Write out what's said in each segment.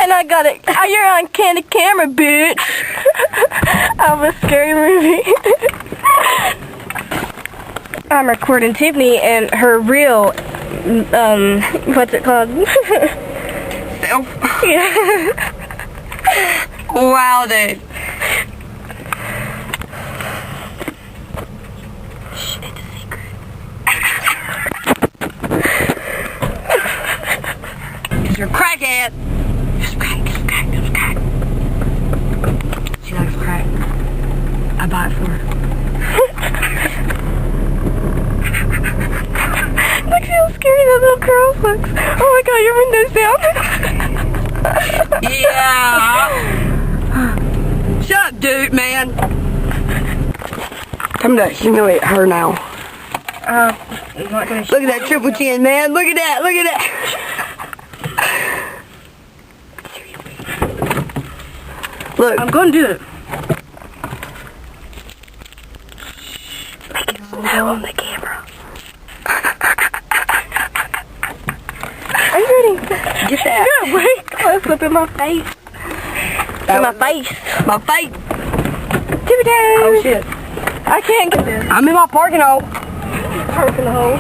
And I got it. You're on candid camera, bitch. Of a scary movie. I'm recording Tiffany and her real, what's it called? Self? Yeah. Wow, dude. Shh, it's a secret. It's your crackhead. Just crack. She likes crack. I buy it for her. Look how scary that little girl looks. Oh my god, your window's down. Yeah. Shut up, dude, man. Time to humiliate her now. I'm not gonna Look at that triple chin, man. Look at that. Look at that. Look. I'm gonna do it. Make it smell on the camera. Are you ready? Get that. Yeah, wait. Let's flip in my face. My face. My face. Tiffany. Oh, shit. I can't get this. I'm in my parking hole. Parking hole.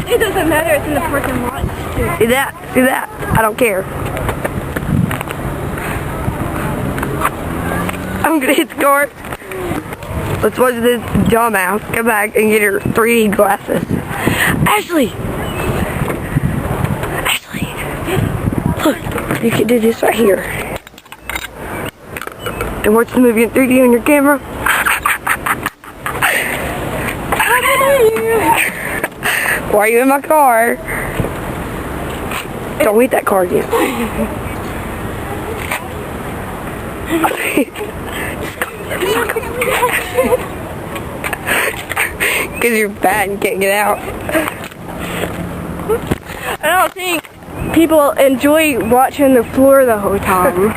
It doesn't matter. It's in the parking lot. See that? See that? I don't care. I'm gonna hit the car. Let's watch this dumbass come back and get her 3D glasses. Ashley! Look, you can do this right here. And watch the movie in 3D on your camera. Why are you in my car? Don't hit that car again. Because you're fat and can't get out. I don't think people enjoy watching the floor the whole time.